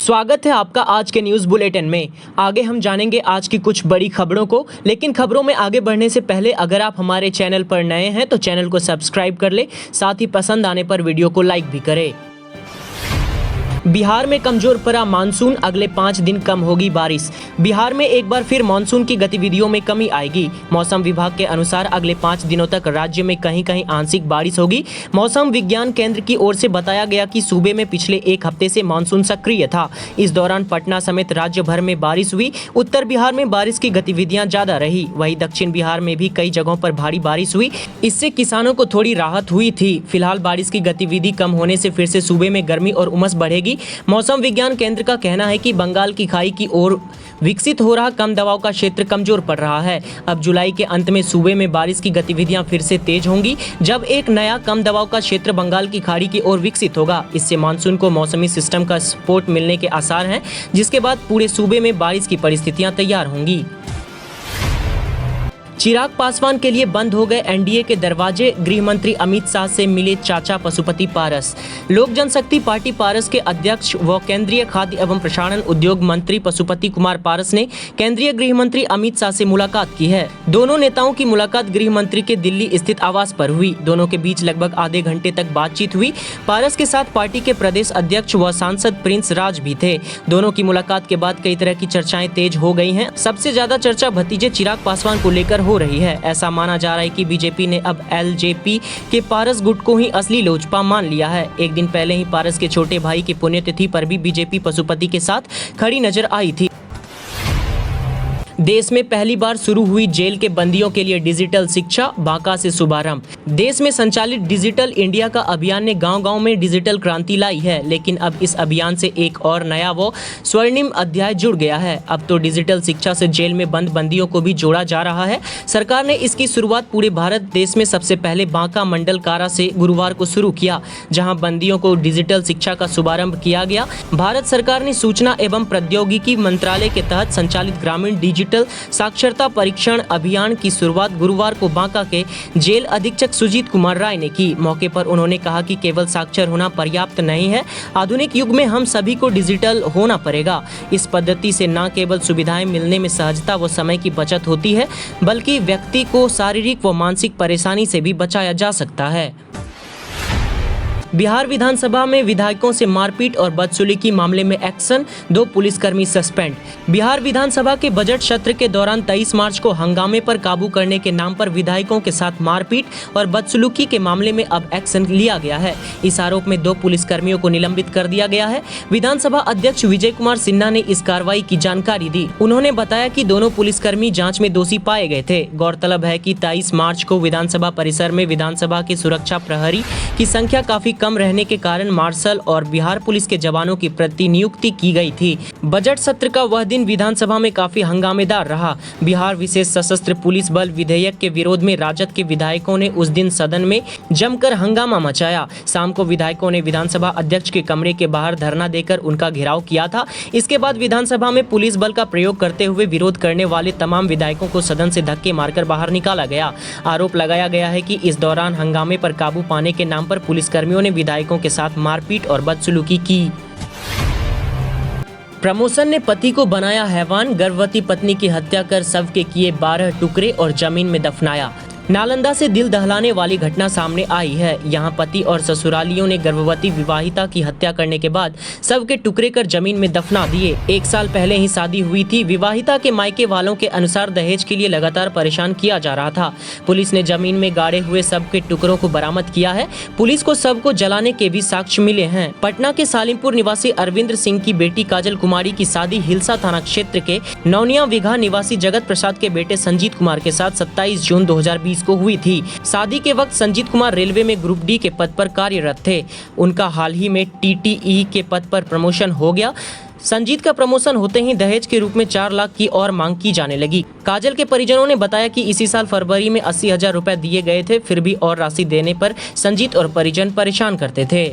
स्वागत है आपका आज के न्यूज़ बुलेटिन में। आगे हम जानेंगे आज की कुछ बड़ी खबरों को, लेकिन खबरों में आगे बढ़ने से पहले अगर आप हमारे चैनल पर नए हैं तो चैनल को सब्सक्राइब कर ले, साथ ही पसंद आने पर वीडियो को लाइक भी करें। बिहार में कमजोर पड़ा मानसून, अगले 5 दिन कम होगी बारिश। बिहार में एक बार फिर मानसून की गतिविधियों में कमी आएगी। मौसम विभाग के अनुसार अगले 5 दिनों तक राज्य में कहीं कहीं आंशिक बारिश होगी। मौसम विज्ञान केंद्र की ओर से बताया गया कि सूबे में पिछले एक हफ्ते से मानसून सक्रिय था। इस दौरान पटना समेत राज्य भर में बारिश हुई। उत्तर बिहार में बारिश की गतिविधियां ज्यादा रही, वहीं दक्षिण बिहार में भी कई जगहों पर भारी बारिश हुई। इससे किसानों को थोड़ी राहत हुई थी। फिलहाल बारिश की गतिविधि कम होने से फिर से सूबे में गर्मी और उमस बढ़ेगी। मौसम विज्ञान केंद्र का कहना है कि बंगाल की खाड़ी की ओर विकसित हो रहा कम दबाव का क्षेत्र कमजोर पड़ रहा है। अब जुलाई के अंत में सूबे में बारिश की गतिविधियां फिर से तेज होंगी, जब एक नया कम दबाव का क्षेत्र बंगाल की खाड़ी की ओर विकसित होगा। इससे मानसून को मौसमी सिस्टम का सपोर्ट मिलने के आसार हैं, जिसके बाद पूरे सूबे में बारिश की परिस्थितियां तैयार होंगी। चिराग पासवान के लिए बंद हो गए एनडीए के दरवाजे, गृह मंत्री अमित शाह से मिले चाचा पशुपति पारस। लोक जनशक्ति पार्टी पारस के अध्यक्ष व केंद्रीय खाद्य एवं प्रसारण उद्योग मंत्री पशुपति कुमार पारस ने केंद्रीय गृह मंत्री अमित शाह से मुलाकात की है। दोनों नेताओं की मुलाकात गृह मंत्री के दिल्ली स्थित आवास पर हुई। दोनों के बीच लगभग आधे घंटे तक बातचीत हुई। पारस के साथ पार्टी के प्रदेश अध्यक्ष व सांसद प्रिंस राज भी थे। दोनों की मुलाकात के बाद कई तरह की चर्चाएं तेज हो गई हैं। सबसे ज्यादा चर्चा भतीजे चिराग पासवान को लेकर हो रही है। ऐसा माना जा रहा है कि बीजेपी ने अब एलजेपी के पारस गुट को ही असली लोजपा मान लिया है। एक दिन पहले ही पारस के छोटे भाई की पुण्यतिथि पर भी बीजेपी पशुपति के साथ खड़ी नजर आई थी। देश में पहली बार शुरू हुई जेल के बंदियों के लिए डिजिटल शिक्षा, बांका से शुभारंभ। देश में संचालित डिजिटल इंडिया का अभियान ने गांव-गांव में डिजिटल क्रांति लाई है, लेकिन अब इस अभियान से एक और नया व स्वर्णिम अध्याय जुड़ गया है। अब तो डिजिटल शिक्षा से जेल में बंद बंदियों को भी जोड़ा जा रहा है। सरकार ने इसकी शुरुआत पूरे भारत देश में सबसे पहले बांका मंडल कारा से गुरुवार को शुरू किया, जहाँ बंदियों को डिजिटल शिक्षा का शुभारंभ किया गया। भारत सरकार ने सूचना एवं प्रौद्योगिकी मंत्रालय के तहत संचालित ग्रामीण डिजिटल साक्षरता परीक्षण अभियान की शुरुआत गुरुवार को बांका के जेल अधीक्षक सुजीत कुमार राय ने की। मौके पर उन्होंने कहा कि केवल साक्षर होना पर्याप्त नहीं है, आधुनिक युग में हम सभी को डिजिटल होना पड़ेगा। इस पद्धति से न केवल सुविधाएं मिलने में सहजता व समय की बचत होती है, बल्कि व्यक्ति को शारीरिक व मानसिक परेशानी से भी बचाया जा सकता है। बिहार विधानसभा में विधायकों से मारपीट और बदसलूकी मामले में एक्शन, 2 पुलिसकर्मी सस्पेंड। बिहार विधानसभा के बजट सत्र के दौरान 23 मार्च को हंगामे पर काबू करने के नाम पर विधायकों के साथ मारपीट और बदसलूकी के मामले में अब एक्शन लिया गया है। इस आरोप में 2 पुलिसकर्मियों को निलंबित कर दिया गया है। विधानसभा अध्यक्ष विजय कुमार सिन्हा ने इस कार्रवाई की जानकारी दी। उन्होंने बताया कि दोनों पुलिसकर्मी जाँच में दोषी पाए गए थे। गौरतलब है कि 23 मार्च को विधानसभा परिसर में विधानसभा के सुरक्षा प्रहरी की संख्या काफी कम रहने के कारण मार्शल और बिहार पुलिस के जवानों की प्रतिनियुक्ति की गई थी। बजट सत्र का वह दिन विधानसभा में काफी हंगामेदार रहा। बिहार विशेष सशस्त्र पुलिस बल विधेयक के विरोध में राजद के विधायकों ने उस दिन सदन में जमकर हंगामा मचाया। शाम को विधायकों ने विधानसभा अध्यक्ष के कमरे के बाहर धरना देकर उनका घेराव किया था। इसके बाद विधानसभा में पुलिस बल का प्रयोग करते हुए विरोध करने वाले तमाम विधायकों को सदन से धक्के मारकर बाहर निकाला गया। आरोप लगाया गया है कि इस दौरान हंगामे पर काबू पाने के नाम पर पुलिसकर्मियों ने विधायकों के साथ मारपीट और बदसलूकी की। प्रमोशन ने पति को बनाया हैवान, गर्भवती पत्नी की हत्या कर शव के किए 12 टुकड़े और जमीन में दफनाया। नालंदा से दिल दहलाने वाली घटना सामने आई है। यहाँ पति और ससुरालियों ने गर्भवती विवाहिता की हत्या करने के बाद शव के टुकड़े कर जमीन में दफना दिए। 1 साल पहले ही शादी हुई थी। विवाहिता के मायके वालों के अनुसार दहेज के लिए लगातार परेशान किया जा रहा था। पुलिस ने जमीन में गाड़े हुए शव के टुकड़ों को बरामद किया है। पुलिस को शव को जलाने के भी साक्ष्य मिले हैं। पटना के सालिमपुर निवासी अरविंद सिंह की बेटी काजल कुमारी की शादी हिलसा थाना क्षेत्र के नौनिया विघा निवासी जगत प्रसाद के बेटे संजीत कुमार के साथ 27 जून 2020 को हुई थी। शादी के वक्त संजीत कुमार रेलवे में ग्रुप डी के पद पर कार्यरत थे। उनका हाल ही में टीटीई के पद पर प्रमोशन हो गया। संजीत का प्रमोशन होते ही दहेज के रूप में 4 लाख की और मांग की जाने लगी। काजल के परिजनों ने बताया कि इसी साल फरवरी में 80,000 रुपए दिए गए थे, फिर भी और राशि देने पर संजीत और परिजन परेशान करते थे।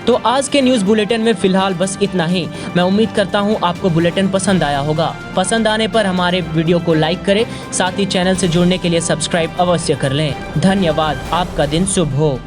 तो आज के न्यूज़ बुलेटिन में फिलहाल बस इतना ही। मैं उम्मीद करता हूँ आपको बुलेटिन पसंद आया होगा। पसंद आने पर हमारे वीडियो को लाइक करें, साथ ही चैनल से जुड़ने के लिए सब्सक्राइब अवश्य कर लें। धन्यवाद। आपका दिन शुभ हो।